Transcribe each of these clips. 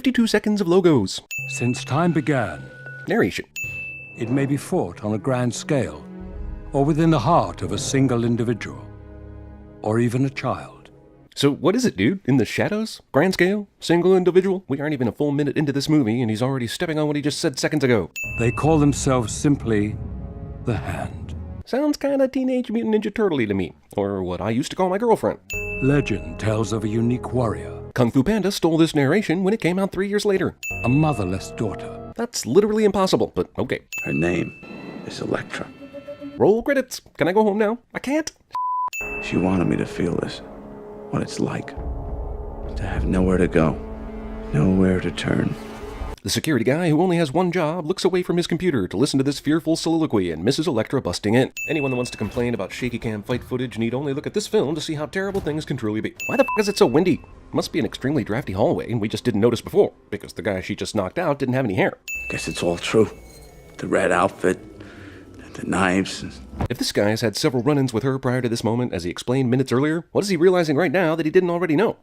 52 seconds of logos. Since time began, Narration. it may be fought on a grand scale, or within the heart of a single individual, or even a child. So what is it, dude? In the shadows? Grand scale? Single individual? We aren't even a full minute into this movie, and he's already stepping on what he just said seconds ago. They call themselves simply the Hand. Sounds kinda Teenage Mutant Ninja Turtle-y to me. Or what I used to call my girlfriend. Legend tells of a unique warrior, Kung Fu Panda stole this narration when it came out 3 years later. a motherless daughter. That's literally impossible, but okay. Her name is Elektra. Roll credits. Can I go home now? I can't. She wanted me to feel this, what it's like, to have nowhere to go, nowhere to turn. The security guy, who only has one job, looks away from his computer to listen to this fearful soliloquy and misses Elektra busting in. Anyone that wants to complain about shaky cam fight footage need only look at this film to see how terrible things can truly be. Why the f*** is it so windy? Must be an extremely drafty hallway, and we just didn't notice before, because the guy she just knocked out didn't have any hair. Guess it's all true. The red outfit, the knives. If this guy has had several run-ins with her prior to this moment, as he explained minutes earlier, what is he realizing right now that he didn't already know?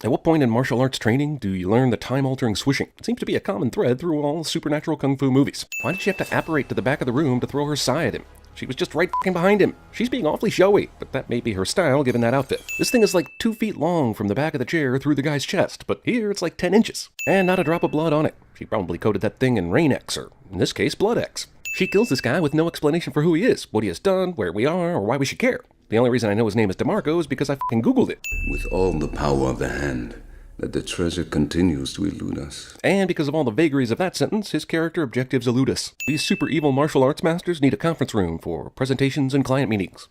At what point in martial arts training do you learn the time-altering swishing? It seems to be a common thread through all supernatural kung fu movies. Why did she have to apparate to the back of the room to throw her sai at him? She was just right f***ing behind him. She's being awfully showy, but that may be her style given that outfit. This thing is like 2 feet long from the back of the chair through the guy's chest, but here it's like 10 inches. And not a drop of blood on it. She probably coated that thing in Rain X, or in this case, Blood X. She kills this guy with no explanation for who he is, what he has done, where we are, or why we should care. The only reason I know his name is DeMarco is because I f***ing Googled it. With all the power of the hand, that the treasure continues to elude us. And because of all the vagaries of that sentence, his character objectives elude us. These super evil martial arts masters need a conference room for presentations and client meetings.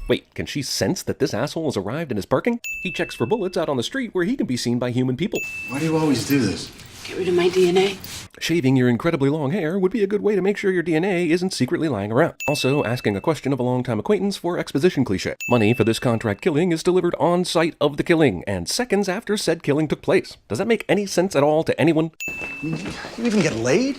Wait, can she sense that this asshole has arrived and is parking? He checks for bullets out on the street where he can be seen by human people. Why do you always do this? Get rid of my DNA. Shaving your incredibly long hair would be a good way to make sure your DNA isn't secretly lying around. Also, asking a question of a longtime acquaintance for exposition cliché. Money for this contract killing is delivered on site of the killing, and seconds after said killing took place. Does that make any sense at all to anyone? You even get laid?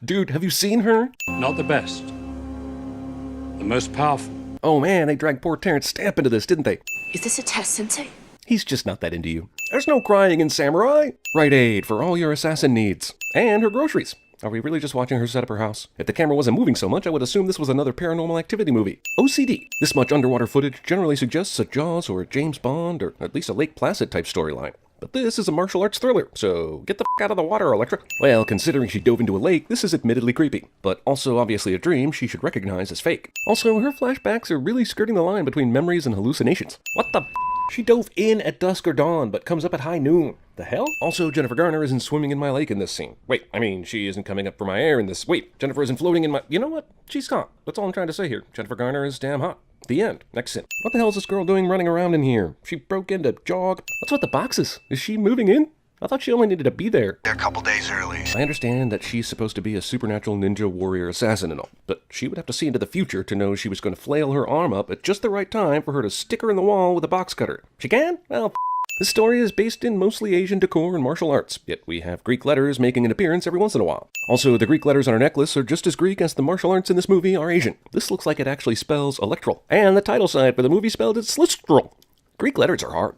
Dude, have you seen her? Not the best. The most powerful. Oh man, they dragged poor Terrence Stamp into this, didn't they? Is this a test, Sensei? He's just not that into you. There's no crying in Samurai! Rite Aid for all your assassin needs. And her groceries. Are we really just watching her set up her house? If the camera wasn't moving so much, I would assume this was another Paranormal Activity movie. OCD. This much underwater footage generally suggests a Jaws or a James Bond or at least a Lake Placid type storyline. But this is a martial arts thriller, so get the f*** out of the water, Elektra. Well, considering she dove into a lake, this is admittedly creepy, but also obviously a dream she should recognize as fake. Also, her flashbacks are really skirting the line between memories and hallucinations. What the f***? She dove in at dusk or dawn, but comes up at high noon. The hell? Also, Jennifer Garner isn't swimming in my lake in this scene. Wait, I mean, she isn't coming up for my air in this. Wait, Jennifer isn't floating in my... You know what? She's hot. That's all I'm trying to say here. Jennifer Garner is damn hot. The end. Next scene. What the hell is this girl doing running around in here? She broke in to jog. What's with the boxes? Is she moving in? I thought she only needed to be there. A couple days early. I understand that she's supposed to be a supernatural ninja warrior assassin and all, but she would have to see into the future to know she was going to flail her arm up at just the right time for her to stick her in the wall with a box cutter. She can? Well, this story is based in mostly Asian decor and martial arts, yet we have Greek letters making an appearance every once in a while. Also, the Greek letters on her necklace are just as Greek as the martial arts in this movie are Asian. This looks like it actually spells electral, and the title side for the movie spelled it slistral. Greek letters are hard.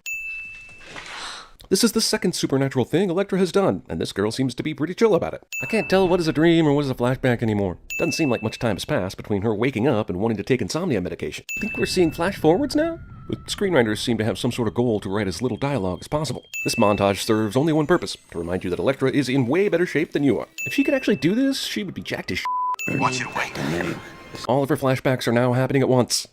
This is the second supernatural thing Elektra has done, and this girl seems to be pretty chill about it. I can't tell what is a dream or what is a flashback anymore. Doesn't seem like much time has passed between her waking up and wanting to take insomnia medication. Think we're seeing flash forwards now? The screenwriters seem to have some sort of goal to write as little dialogue as possible. This montage serves only one purpose, to remind you that Elektra is in way better shape than you are. If she could actually do this, she would be jacked as I want you to wait. All of her flashbacks are now happening at once.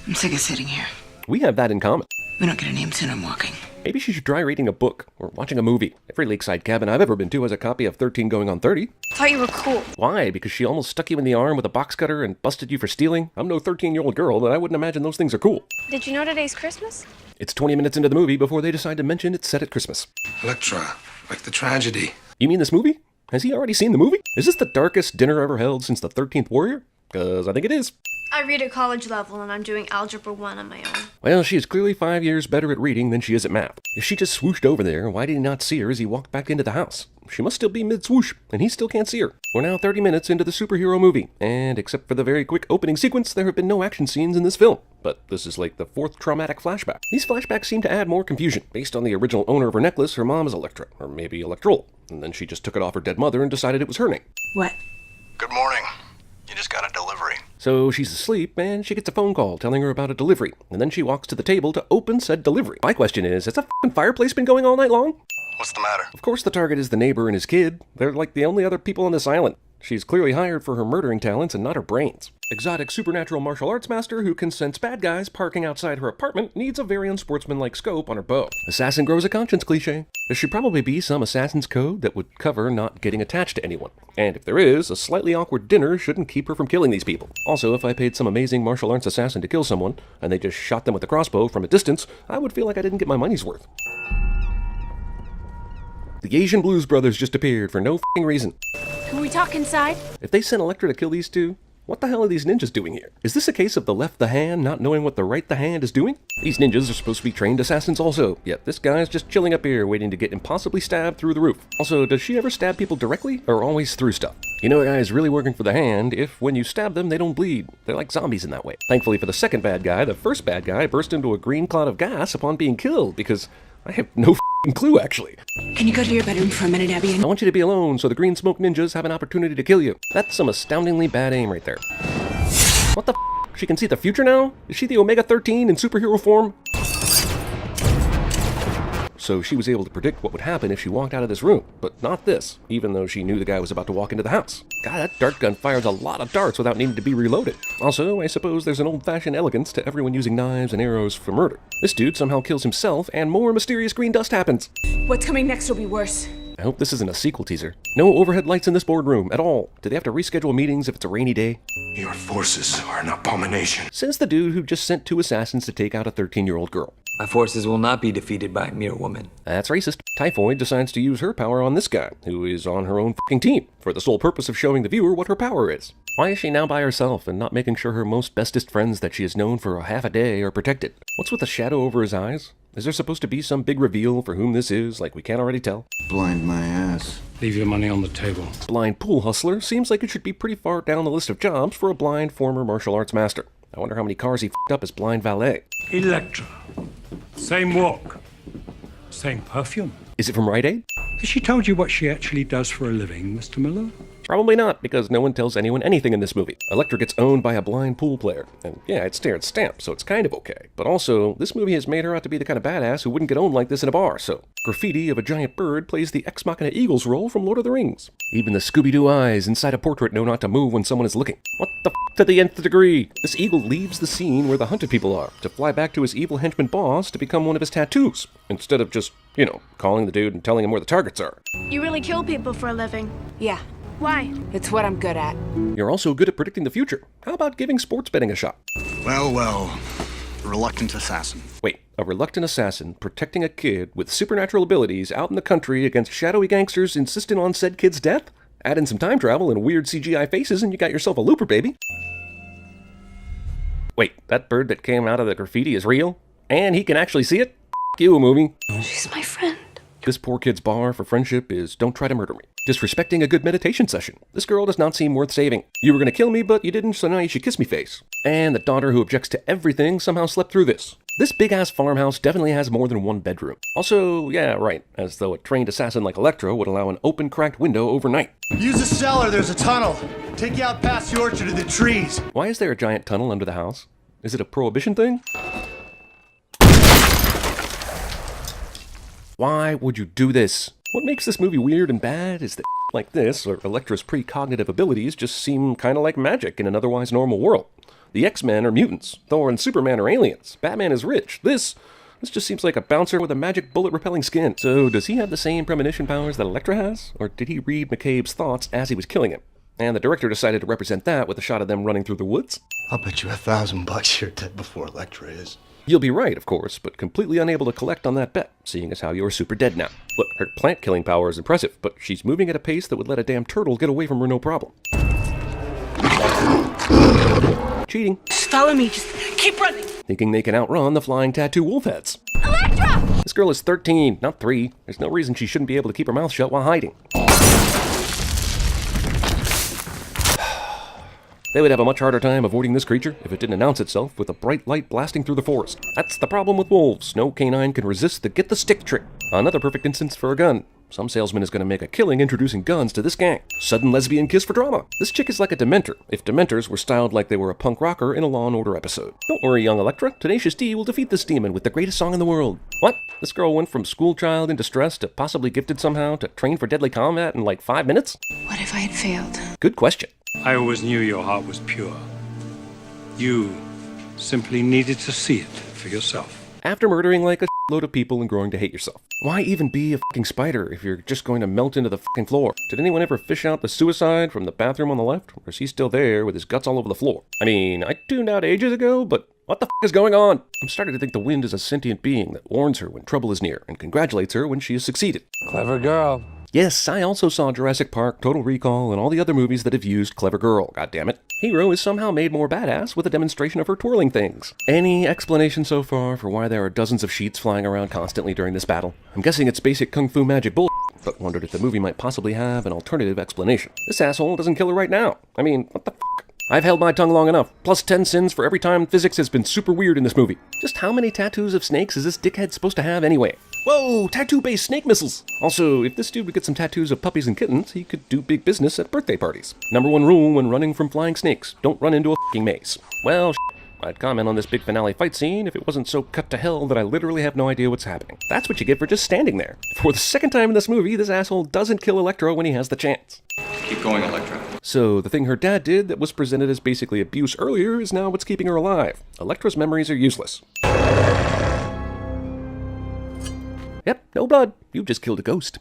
I'm sick of sitting here. We have that in common. We don't get a name soon. I'm walking. Maybe she should try reading a book or watching a movie. Every lakeside cabin I've ever been to has a copy of 13 Going on 30. I thought you were cool. Why? Because she almost stuck you in the arm with a box cutter and busted you for stealing? I'm no 13-year-old girl, but I wouldn't imagine those things are cool. Did you know today's Christmas? It's 20 minutes into the movie before they decide to mention it's set at Christmas. Elektra, like the tragedy. You mean this movie? Has he already seen the movie? Is this the darkest dinner ever held since the 13th Warrior? Because I think it is. I read at college level and I'm doing Algebra 1 on my own. Well, she is clearly 5 years better at reading than she is at math. If she just swooshed over there, why did he not see her as he walked back into the house? She must still be mid-swoosh, and he still can't see her. We're now 30 minutes into the superhero movie, and except for the very quick opening sequence, there have been no action scenes in this film. But this is like the 4th traumatic flashback. These flashbacks seem to add more confusion. Based on the original owner of her necklace, her mom is Elektra, or maybe Electrol, and then she just took it off her dead mother and decided it was her name. What? Good morning. You just got a delivery. So she's asleep, and she gets a phone call telling her about a delivery, and then she walks to the table to open said delivery. My question is, has that f***ing fireplace been going all night long? What's the matter? Of course the target is the neighbor and his kid. They're like the only other people on this island. She's clearly hired for her murdering talents and not her brains. Exotic supernatural martial arts master who can sense bad guys parking outside her apartment needs a very unsportsmanlike scope on her bow. Assassin grows a conscience cliche. There should probably be some assassin's code that would cover not getting attached to anyone. And if there is, a slightly awkward dinner shouldn't keep her from killing these people. Also, if I paid some amazing martial arts assassin to kill someone, and they just shot them with a crossbow from a distance, I would feel like I didn't get my money's worth. The Asian Blues Brothers just appeared for no f***ing reason. Can we talk inside? If they sent Elektra to kill these two, what the hell are these ninjas doing here? Is this a case of the left the hand not knowing what the right the hand is doing? These ninjas are supposed to be trained assassins also, yet this guy's just chilling up here waiting to get impossibly stabbed through the roof. Also, does she ever stab people directly or always through stuff? You know a guy is really working for the hand if when you stab them they don't bleed. They're like zombies in that way. Thankfully for the second bad guy, the first bad guy burst into a green cloud of gas upon being killed because I have no f***ing clue actually. Can you go to your bedroom for a minute, Abby? I want you to be alone so the green smoke ninjas have an opportunity to kill you. That's some astoundingly bad aim right there. What the f***? She can see the future now? Is she the Omega-13 in superhero form? So she was able to predict what would happen if she walked out of this room, but not this, even though she knew the guy was about to walk into the house. God, that dart gun fires a lot of darts without needing to be reloaded. Also, I suppose there's an old-fashioned elegance to everyone using knives and arrows for murder. This dude somehow kills himself, and more mysterious green dust happens. What's coming next will be worse. I hope this isn't a sequel teaser. No overhead lights in this boardroom at all. Do they have to reschedule meetings if it's a rainy day? Your forces are an abomination. Says the dude who just sent 2 assassins to take out a 13-year-old girl. My forces will not be defeated by a mere woman. That's racist. Typhoid decides to use her power on this guy, who is on her own f***ing team, for the sole purpose of showing the viewer what her power is. Why is she now by herself and not making sure her most bestest friends that she has known for a half a day are protected? What's with the shadow over his eyes? Is there supposed to be some big reveal for whom this is, like we can't already tell? Blind my ass. Leave your money on the table. Blind pool hustler seems like it should be pretty far down the list of jobs for a blind former martial arts master. I wonder how many cars he f***ed up as blind valet. Elektra. Same walk. Same perfume. Is it from Rite Aid? Has she told you what she actually does for a living, Mr. Miller? Probably not, because no one tells anyone anything in this movie. Elektra gets owned by a blind pool player, and yeah, it's Terrence Stamp, so it's kind of okay. But also, this movie has made her out to be the kind of badass who wouldn't get owned like this in a bar, so graffiti of a giant bird plays the Ex Machina Eagles role from Lord of the Rings. Even the Scooby-Doo eyes inside a portrait know not to move when someone is looking. What the f*** to the nth degree? This eagle leaves the scene where the hunted people are, to fly back to his evil henchman boss to become one of his tattoos, instead of just, you know, calling the dude and telling him where the targets are. You really kill people for a living. Yeah, Why? it's what I'm good at. You're also good at predicting the future. How about giving sports betting a shot? Well, reluctant assassin. Wait, a reluctant assassin protecting a kid with supernatural abilities out in the country against shadowy gangsters insisting on said kid's death? Add in some time travel and weird CGI faces and you got yourself a looper, baby. Wait, that bird that came out of the graffiti is real? And he can actually see it? F*** you, movie. She's my friend. This poor kid's bar for friendship is don't try to murder me. Disrespecting a good meditation session. This girl does not seem worth saving. You were gonna kill me, but you didn't, so now you should kiss me face. And the daughter who objects to everything somehow slept through this. This big-ass farmhouse definitely has more than one bedroom. Also, yeah, right, as though a trained assassin like Elektra would allow an open, cracked window overnight. Use the cellar, there's a tunnel. Take you out past the orchard to the trees. Why is there a giant tunnel under the house? Is it a prohibition thing? Why would you do this? What makes this movie weird and bad is that like this, or Elektra's precognitive abilities, just seem kinda like magic in an otherwise normal world. The X-Men are mutants, Thor and Superman are aliens, Batman is rich. This just seems like a bouncer with a magic bullet-repelling skin. So does he have the same premonition powers that Elektra has? Or did he read McCabe's thoughts as he was killing him? And the director decided to represent that with a shot of them running through the woods? I'll bet you $1,000 you're dead before Elektra is. You'll be right, of course, but completely unable to collect on that bet, seeing as how you're super dead now. Look, her plant-killing power is impressive, but she's moving at a pace that would let a damn turtle get away from her no problem. cheating. Just follow me. Just keep running. Thinking they can outrun the flying tattoo wolf heads. Elektra! This girl is 13, not 3. There's no reason she shouldn't be able to keep her mouth shut while hiding. They would have a much harder time avoiding this creature if it didn't announce itself with a bright light blasting through the forest. That's the problem with wolves. No canine can resist the get the stick trick. Another perfect instance for a gun. Some salesman is going to make a killing introducing guns to this gang. Sudden lesbian kiss for drama. This chick is like a Dementor, if Dementors were styled like they were a punk rocker in a Law & Order episode. Don't worry, young Elektra. Tenacious D will defeat this demon with the greatest song in the world. What? This girl went from school child in distress to possibly gifted somehow to train for deadly combat in like 5 minutes? What if I had failed? Good question. I always knew your heart was pure. You simply needed to see it for yourself. After murdering like a load of people and growing to hate yourself. Why even be a fucking spider if you're just going to melt into the fucking floor? Did anyone ever fish out the suicide from the bathroom on the left? Or is he still there with his guts all over the floor? I mean, I tuned out ages ago, but what the is going on? I'm starting to think the wind is a sentient being that warns her when trouble is near and congratulates her when she has succeeded. Clever girl. Yes, I also saw Jurassic Park, Total Recall, and all the other movies that have used Clever Girl, goddammit. Hero is somehow made more badass with a demonstration of her twirling things. Any explanation so far for why there are dozens of sheets flying around constantly during this battle? I'm guessing it's basic kung fu magic bull, but wondered if the movie might possibly have an alternative explanation. This asshole doesn't kill her right now. I mean, what the f***? I've held my tongue long enough. Plus 10 sins for every time physics has been super weird in this movie. Just how many tattoos of snakes is this dickhead supposed to have anyway? Whoa, tattoo-based snake missiles! Also, if this dude would get some tattoos of puppies and kittens, he could do big business at birthday parties. Number 1 rule when running from flying snakes, don't run into a f***ing maze. Well, I'd comment on this big finale fight scene if it wasn't so cut to hell that I literally have no idea what's happening. That's what you get for just standing there. For the second time in this movie, this asshole doesn't kill Elektra when he has the chance. Keep going, Elektra. So, the thing her dad did that was presented as basically abuse earlier is now what's keeping her alive. Elektra's memories are useless. Yep, no blood. You just killed a ghost.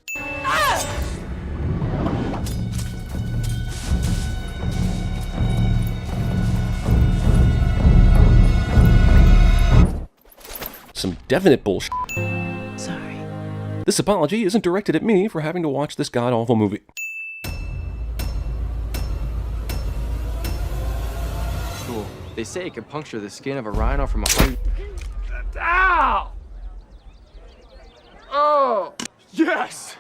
Some definite bullshit. Sorry. This apology isn't directed at me for having to watch this god-awful movie. Cool. They say it can puncture the skin of a rhino from 100... Ow! Oh! Yes!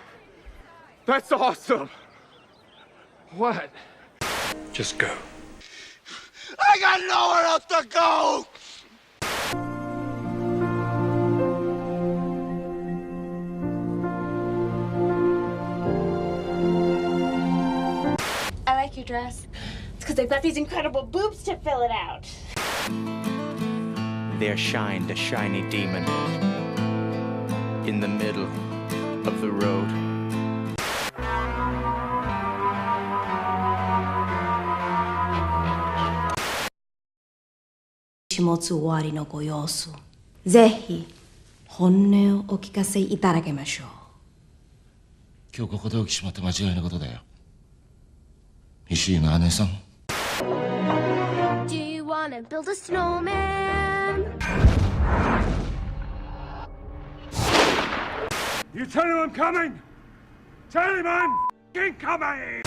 That's awesome! What? Just go. I got nowhere else to go! I like your dress. It's because they've got these incredible boobs to fill it out. There shined a shiny demon in the middle of the road. Do you want to build a snowman? You tell him I'm coming! Tell him I'm f***ing coming!